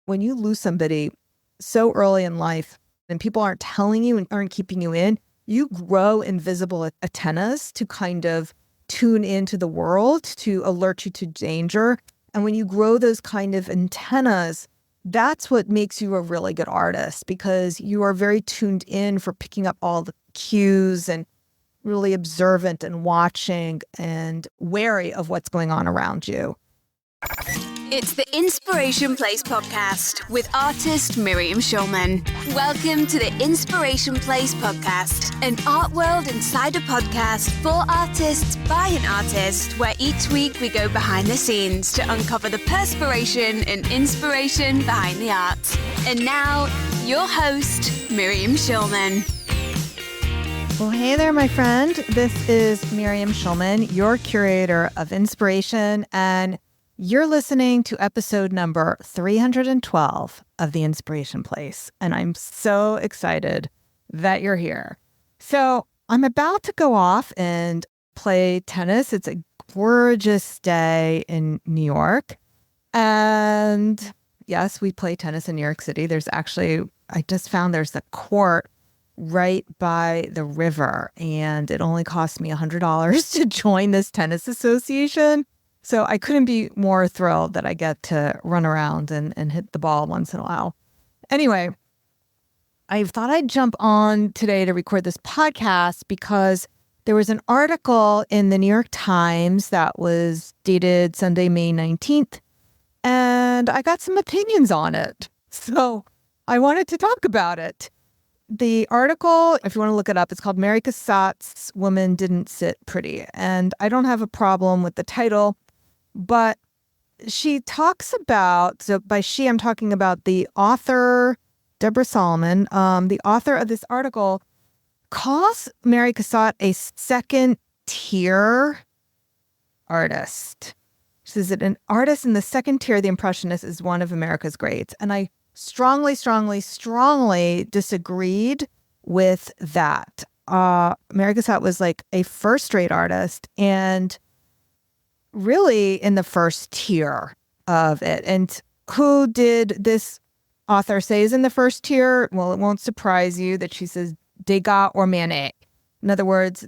when you lose somebody so early in life and people aren't telling you and aren't keeping you in, you grow invisible antennas to kind of tune into the world, to alert you to danger. And when you grow those kind of antennas, that's what makes you a really good artist, because you are very tuned in for picking up all the cues and really observant and watching and wary of what's going on around you. It's the Inspiration Place podcast with artist Miriam Schulman. Welcome to the Inspiration Place podcast, an art world insider podcast for artists by an artist, where each week we go behind the scenes to uncover the perspiration and inspiration behind the art. And now, your host, Miriam Schulman. Well, hey there, my friend. This is Miriam Schulman, your curator of inspiration, and you're listening to episode number 312 of The Inspiration Place, and I'm so excited that you're here. So I'm about to go off and play tennis. It's a gorgeous day in New York. And yes, we play tennis in New York City. I just found there's a court right by the river, and it only cost me $100 to join this tennis association. So I couldn't be more thrilled that I get to run around and hit the ball once in a while. Anyway, I thought I'd jump on today to record this podcast because there was an article in the New York Times that was dated Sunday, May 19th, and I got some opinions on it. So I wanted to talk about it. The article, if you want to look it up, it's called Mary Cassatt's Woman Didn't Sit Pretty. And I don't have a problem with the title, but she talks about, so by she, I'm talking about the author, Deborah Solomon, the author of this article, calls Mary Cassatt a second-tier artist. She says that an artist in the second tier, the Impressionist, is one of America's greats. And I strongly disagreed with that. Mary Cassatt was like a first-rate artist and really in the first tier of it. And who did this author say is in the first tier? Well, it won't surprise you that she says Degas or Manet. In other words,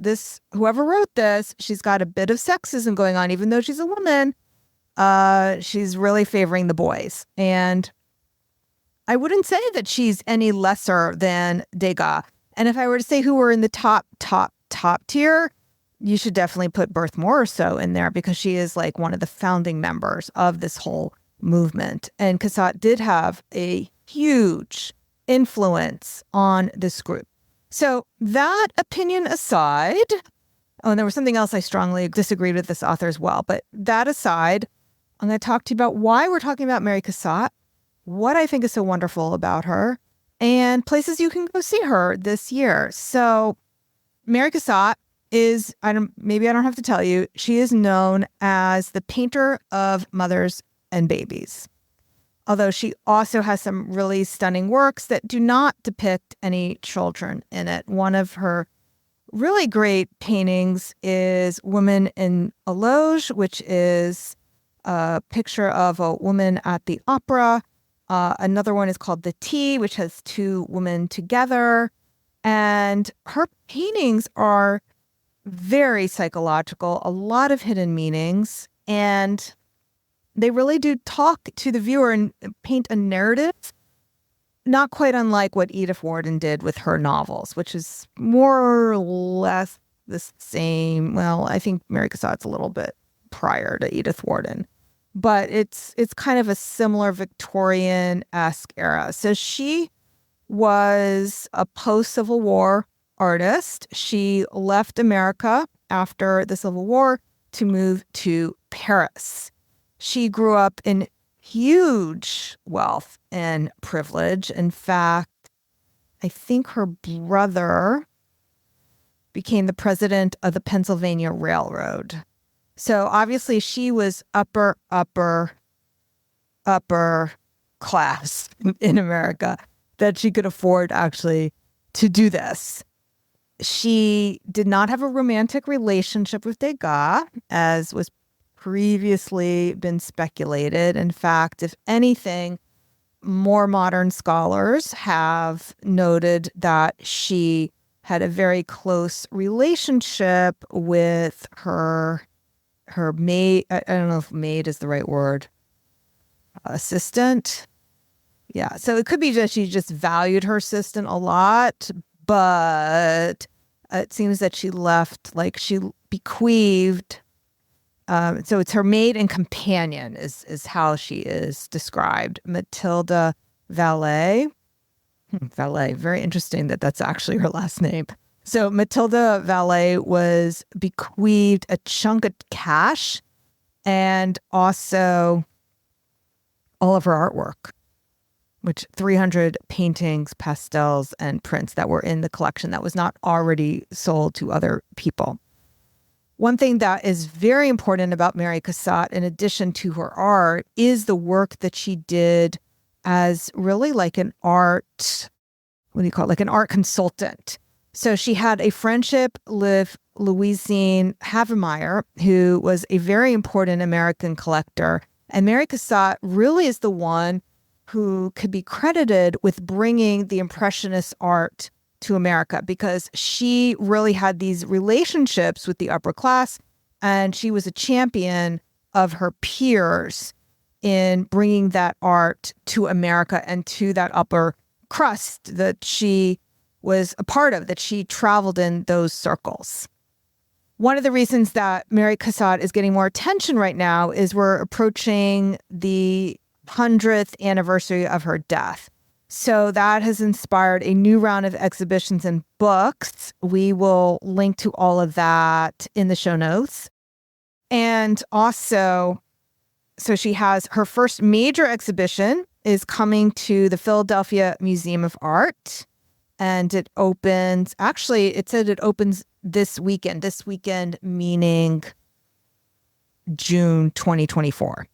whoever wrote this, she's got a bit of sexism going on, even though she's a woman. She's really favoring the boys. And I wouldn't say that she's any lesser than Degas. And if I were to say who were in the top tier, you should definitely put Berthe Morisot in there, because she is like one of the founding members of this whole movement. And Cassatt did have a huge influence on this group. So that opinion aside, and there was something else I strongly disagreed with this author as well, but that aside, I'm going to talk to you about why we're talking about Mary Cassatt, what I think is so wonderful about her, and places you can go see her this year. So Mary Cassatt is, maybe I don't have to tell you, she is known as the painter of mothers and babies. Although she also has some really stunning works that do not depict any children in it. One of her really great paintings is Woman in a Loge, which is a picture of a woman at the opera. Another one is called The Tea, which has two women together. And her paintings are very psychological, a lot of hidden meanings, and they really do talk to the viewer and paint a narrative, not quite unlike what Edith Wharton did with her novels, which is more or less the same. Well, I think Mary Cassatt's a little bit prior to Edith Wharton, but it's kind of a similar Victorian-esque era. So she was a post-Civil War artist. She left America after the Civil War to move to Paris. She grew up in huge wealth and privilege. In fact, I think her brother became the president of the Pennsylvania Railroad. So obviously she was upper class in America, that she could afford actually to do this. She did not have a romantic relationship with Degas, as was previously been speculated. In fact, if anything, more modern scholars have noted that she had a very close relationship with her maid. I don't know if maid is the right word. Assistant. Yeah. So it could be that she just valued her assistant a lot, but it seems that she left, like she bequeathed. So it's her maid and companion is how she is described. Matilda Valet. Valet. Very interesting that that's actually her last name. So Matilda Valet was bequeathed a chunk of cash and also all of her artwork, which 300 paintings, pastels, and prints that were in the collection that was not already sold to other people. One thing that is very important about Mary Cassatt, in addition to her art, is the work that she did as really like an art, like an art consultant. So she had a friendship with Louisine Havemeyer, who was a very important American collector. And Mary Cassatt really is the one who could be credited with bringing the Impressionist art to America, because she really had these relationships with the upper class, and she was a champion of her peers in bringing that art to America and to that upper crust that she was a part of, that she traveled in those circles. One of the reasons that Mary Cassatt is getting more attention right now is we're approaching the 100th anniversary of her death. So that has inspired a new round of exhibitions and books. We will link to all of that in the show notes. And also, so she has her first major exhibition is coming to the Philadelphia Museum of Art. And it opens, actually, it said it opens this weekend meaning June 2024.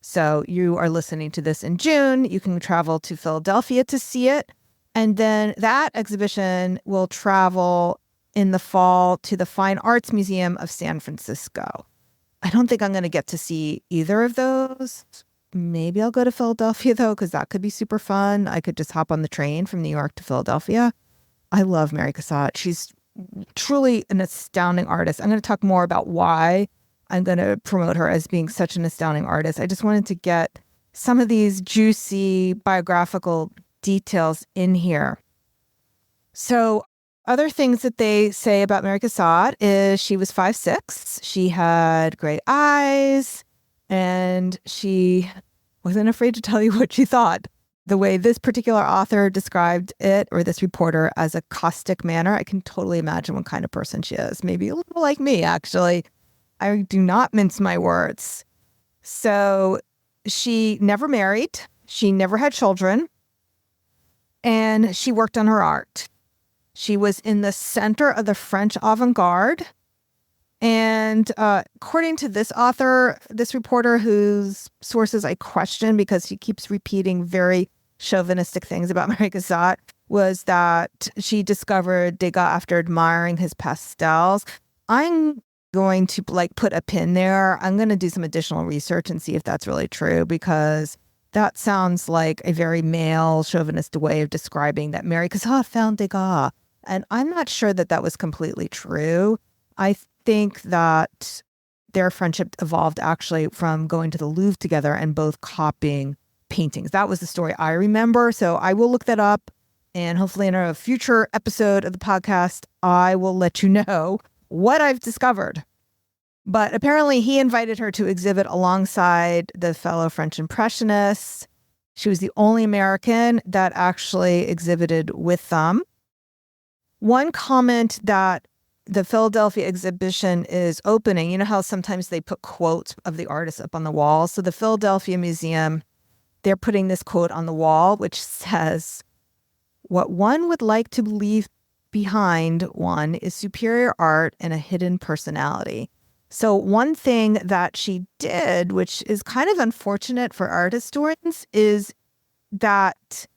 So you are listening to this in June. You can travel to Philadelphia to see it. And then that exhibition will travel in the fall to the Fine Arts Museum of San Francisco. I don't think I'm going to get to see either of those. Maybe I'll go to Philadelphia, though, because that could be super fun. I could just hop on the train from New York to Philadelphia. I love Mary Cassatt. She's truly an astounding artist. I'm going to talk more about why I'm going to promote her as being such an astounding artist. I just wanted to get some of these juicy biographical details in here. So other things that they say about Mary Cassatt is she was 5'6". She had gray eyes, and she wasn't afraid to tell you what she thought. The way this particular author described it, or this reporter, as a caustic manner, I can totally imagine what kind of person she is. Maybe a little like me, actually. I do not mince my words. So she never married. She never had children. And she worked on her art. She was in the center of the French avant-garde. And according to this author, this reporter, whose sources I question because he keeps repeating very chauvinistic things about Mary Cassatt, was that she discovered Degas after admiring his pastels. I'm going to put a pin there. I'm going to do some additional research and see if that's really true, because that sounds like a very male chauvinist way of describing that Mary Cassatt found Degas. And I'm not sure that that was completely true. I think that their friendship evolved actually from going to the Louvre together and both copying paintings. That was the story I remember. So I will look that up, and hopefully in a future episode of the podcast, I will let you know what I've discovered. But apparently he invited her to exhibit alongside the fellow French Impressionists. She was the only American that actually exhibited with them. One comment that the Philadelphia exhibition is opening, you know how sometimes they put quotes of the artist up on the wall? So the Philadelphia Museum, they're putting this quote on the wall, which says, "What one would like to leave behind one is superior art and a hidden personality." So one thing that she did, which is kind of unfortunate for art historians, is that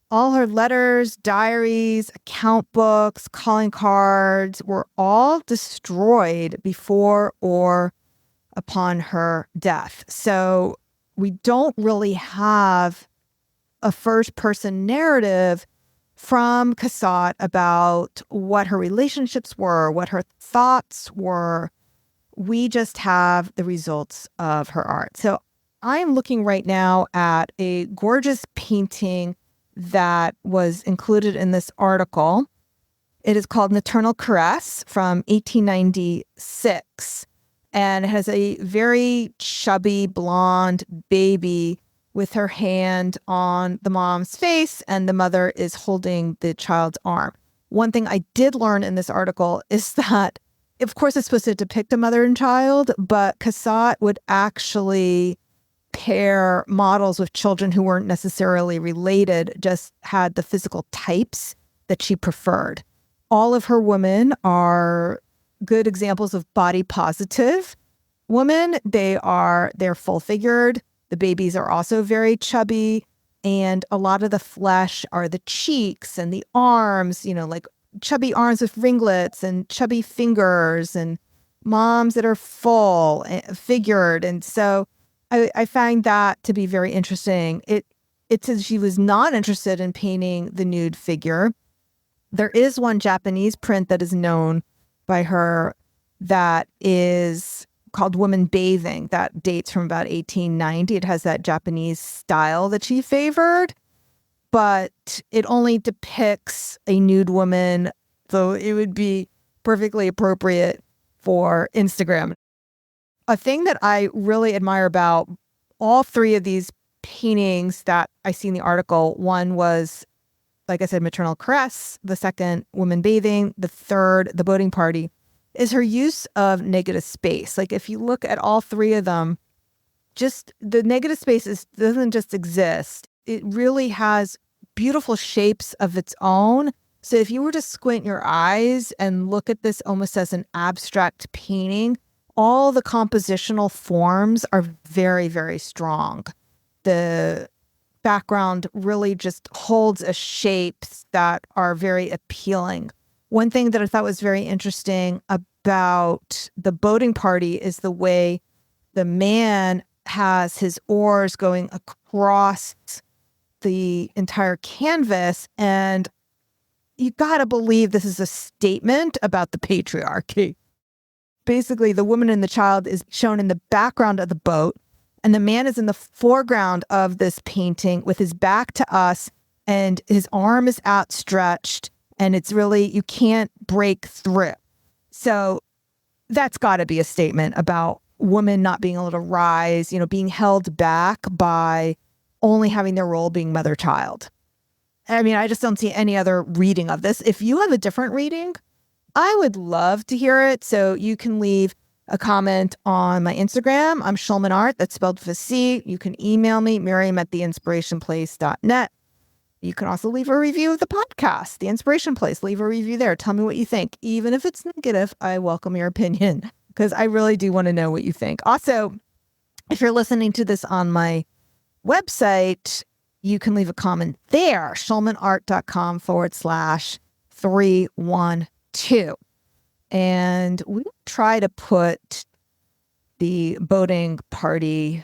all her letters, diaries, account books, calling cards were all destroyed before or upon her death. So we don't really have a first-person narrative from Cassatt about what her relationships were, what her thoughts were. We just have the results of her art. So I'm looking right now at a gorgeous painting that was included in this article. It is called Maternal Caress from 1896. And it has a very chubby blonde baby with her hand on the mom's face, and the mother is holding the child's arm. One thing I did learn in this article is that, of course, it's supposed to depict a mother and child, but Cassatt would actually pair models with children who weren't necessarily related, just had the physical types that she preferred. All of her women are good examples of body positive women. They're full figured. The babies are also very chubby. And a lot of the flesh are the cheeks and the arms, like chubby arms with ringlets and chubby fingers and moms that are full figured. And so I find that to be very interesting. It says she was not interested in painting the nude figure. There is one Japanese print that is known by her that is called Woman Bathing that dates from about 1890. It has that Japanese style that she favored, but it only depicts a nude woman, so it would be perfectly appropriate for Instagram. A thing that I really admire about all three of these paintings that I see in the article, one was, like I said, Maternal Caress, the second, Woman Bathing, the third, The Boating Party, is her use of negative space. Like if you look at all three of them, just the negative space doesn't just exist. It really has beautiful shapes of its own. So if you were to squint your eyes and look at this almost as an abstract painting, all the compositional forms are very, very strong. The background really just holds a shapes that are very appealing. One thing that I thought was very interesting about The Boating Party is the way the man has his oars going across the entire canvas. And you got to believe this is a statement about the patriarchy. Basically, the woman and the child is shown in the background of the boat, and the man is in the foreground of this painting with his back to us, and his arm is outstretched, and it's really, you can't break through. So that's got to be a statement about women not being able to rise, being held back by only having their role being mother-child. I mean, I just don't see any other reading of this. If you have a different reading, I would love to hear it. So you can leave a comment on my Instagram. I'm Schulman Art. That's spelled with a C. You can email me, miriam@theinspirationplace.net. You can also leave a review of the podcast, The Inspiration Place. Leave a review there. Tell me what you think. Even if it's negative, I welcome your opinion because I really do want to know what you think. Also, if you're listening to this on my website, you can leave a comment there, schulmanart.com/312. And we try to put the boating party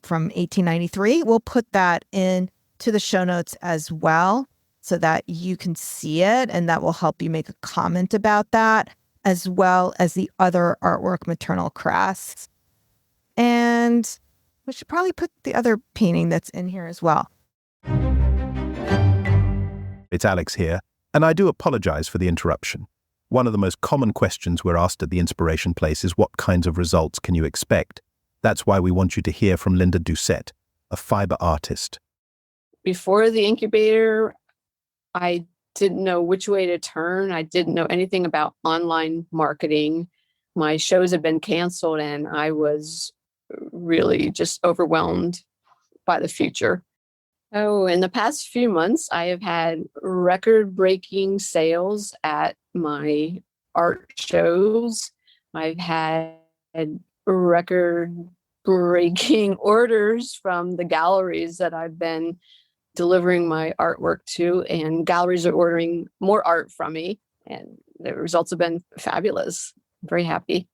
from 1893. We'll put that in to the show notes as well so that you can see it, and that will help you make a comment about that, as well as the other artwork, Maternal Caress. And we should probably put the other painting that's in here as well. It's Alex here, and I do apologize for the interruption. One of the most common questions we're asked at the Inspiration Place is what kinds of results can you expect? That's why we want you to hear from Linda Doucette, a fiber artist. Before the incubator, I didn't know which way to turn. I didn't know anything about online marketing. My shows had been canceled, and I was really just overwhelmed by the future. Oh, in the past few months, I have had record-breaking sales at my art shows. I've had record-breaking orders from the galleries that I've been delivering my artwork to, and galleries are ordering more art from me, and the results have been fabulous. I'm very happy.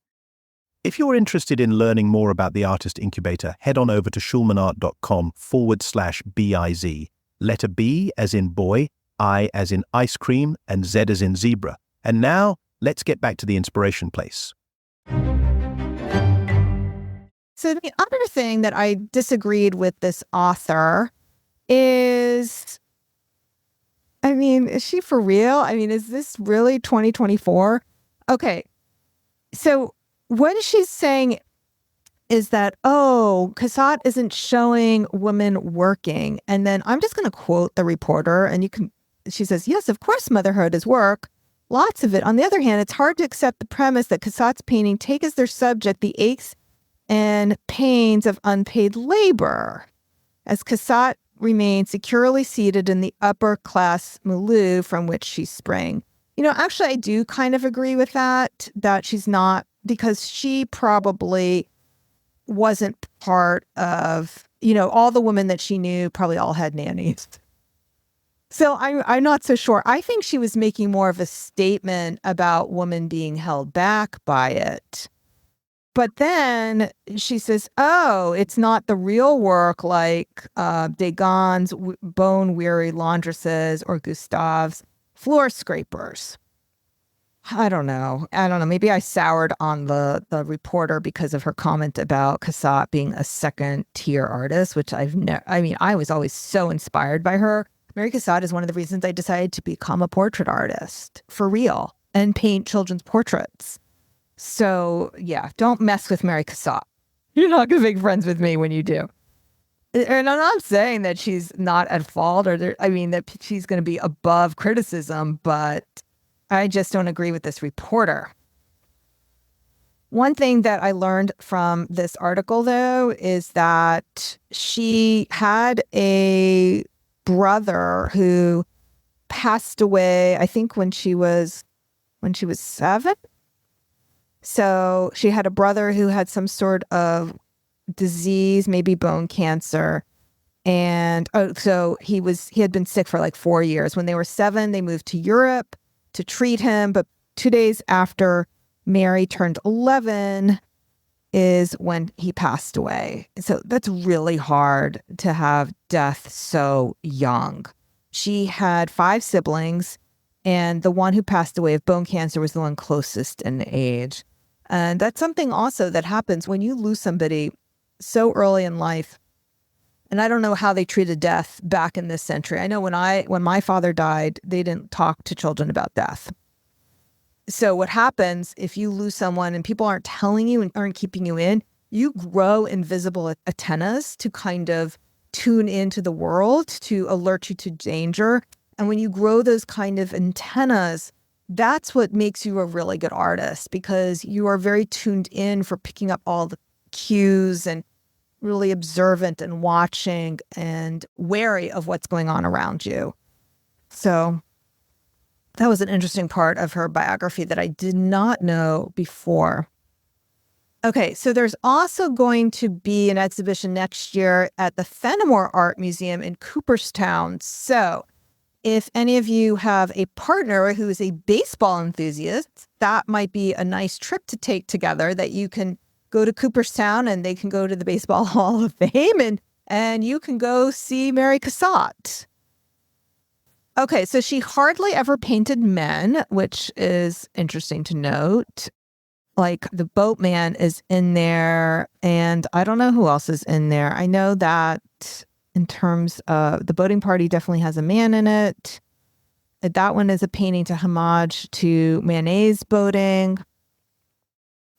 If you're interested in learning more about the Artist Incubator, head on over to schulmanart.com/BIZ. Letter B as in boy, I as in ice cream, and Z as in zebra. And now, let's get back to the inspiration place. So the other thing that I disagreed with this author is, is she for real? Is this really 2024? Okay. So what she's saying is that, Cassatt isn't showing women working. And then I'm just going to quote the reporter, and she says, yes, of course, motherhood is work. Lots of it. On the other hand, it's hard to accept the premise that Cassatt's painting take as their subject the aches and pains of unpaid labor, as Cassatt remains securely seated in the upper class milieu from which she sprang. Actually, I do kind of agree with that she's not, because she probably wasn't part of, all the women that she knew probably all had nannies. So I'm not so sure. I think she was making more of a statement about women being held back by it. But then she says, it's not the real work like Degas's bone-weary laundresses or Gustave's floor scrapers. I don't know. Maybe I soured on the reporter because of her comment about Cassatt being a second-tier artist, which I was always so inspired by her. Mary Cassatt is one of the reasons I decided to become a portrait artist for real and paint children's portraits. So, yeah, don't mess with Mary Cassatt. You're not going to make friends with me when you do. And I'm not saying that she's not at fault that she's going to be above criticism, but I just don't agree with this reporter. One thing that I learned from this article, though, is that she had a brother who passed away, I think when she was 7. So she had a brother who had some sort of disease, maybe bone cancer. And so he had been sick for like 4 years. When they were 7, they moved to Europe to treat him. But 2 days after Mary turned 11 is when he passed away. So that's really hard to have death so young. She had 5 siblings, and the one who passed away of bone cancer was the one closest in age. And that's something also that happens when you lose somebody so early in life. And I don't know how they treated death back in this century. I know when my father died, they didn't talk to children about death. So what happens if you lose someone and people aren't telling you and aren't keeping you in, you grow invisible antennas to kind of tune into the world, to alert you to danger. And when you grow those kind of antennas, that's what makes you a really good artist, because you are very tuned in for picking up all the cues and really observant and watching and wary of what's going on around you. So that was an interesting part of her biography that I did not know before. Okay, so there's also going to be an exhibition next year at the Fenimore Art Museum in Cooperstown. So if any of you have a partner who is a baseball enthusiast, that might be a nice trip to take together, that you can go to Cooperstown and they can go to the Baseball Hall of Fame and you can go see Mary Cassatt. Okay, so she hardly ever painted men, which is interesting to note. Like the Boatman is in there, and I don't know who else is in there. I know that in terms of the boating party definitely has a man in it. That one is a painting to homage to Manet's boating.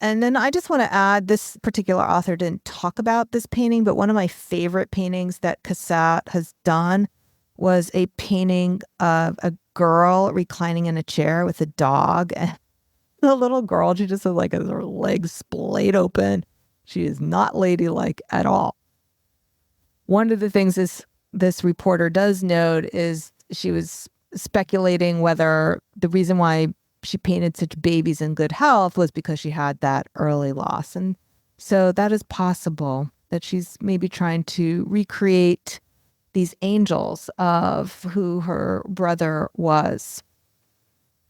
And then I just want to add, this particular author didn't talk about this painting, but one of my favorite paintings that Cassatt has done was a painting of a girl reclining in a chair with a dog. And the little girl, she just has like her legs splayed open. She is not ladylike at all. One of the things this reporter does note is she was speculating whether the reason why she painted such babies in good health was because she had that early loss. And so that is possible, that she's maybe trying to recreate these angels of who her brother was.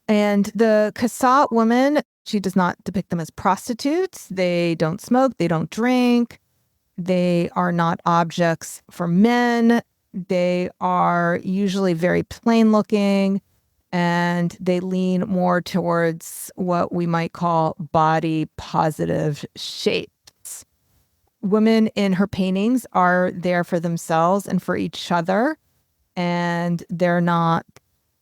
And the Cassatt woman, she does not depict them as prostitutes. They don't smoke. They don't drink. They are not objects for men. They are usually very plain looking, and they lean more towards what we might call body positive shapes. Women in her paintings are there for themselves and for each other, and they're not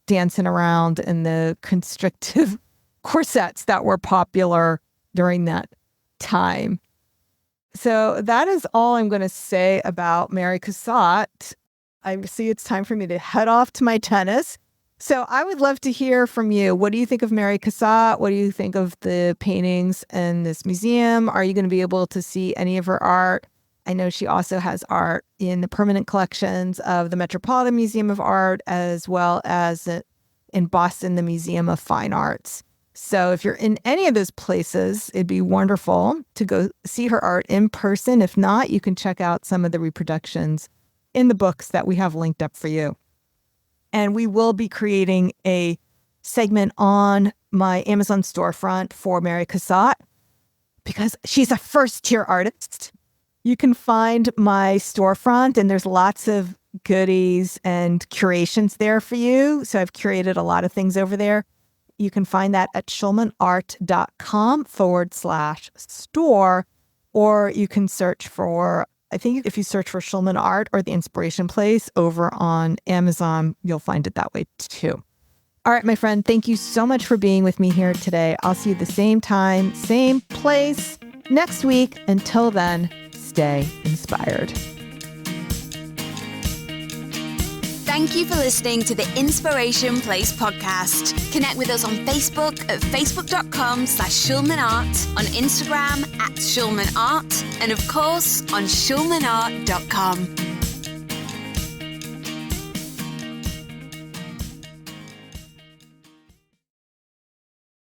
dancing around in the constrictive corsets that were popular during that time. So that is all I'm going to say about Mary Cassatt. I see it's time for me to head off to my tennis. So I would love to hear from you. What do you think of Mary Cassatt? What do you think of the paintings in this museum? Are you going to be able to see any of her art? I know she also has art in the permanent collections of the Metropolitan Museum of Art, as well as in Boston, the Museum of Fine Arts. So if you're in any of those places, it'd be wonderful to go see her art in person. If not, you can check out some of the reproductions in the books that we have linked up for you. And we will be creating a segment on my Amazon storefront for Mary Cassatt because she's a first-tier artist. You can find my storefront, and there's lots of goodies and curations there for you. So I've curated a lot of things over there. You can find that at schulmanart.com/store, or you can search for, I think if you search for Schulman Art or The Inspiration Place over on Amazon, you'll find it that way too. All right, my friend, thank you so much for being with me here today. I'll see you the same time, same place next week. Until then, stay inspired. Thank you for listening to the Inspiration Place podcast. Connect with us on Facebook at facebook.com/SchulmanArt, on Instagram @SchulmanArt, and of course on schulmanart.com.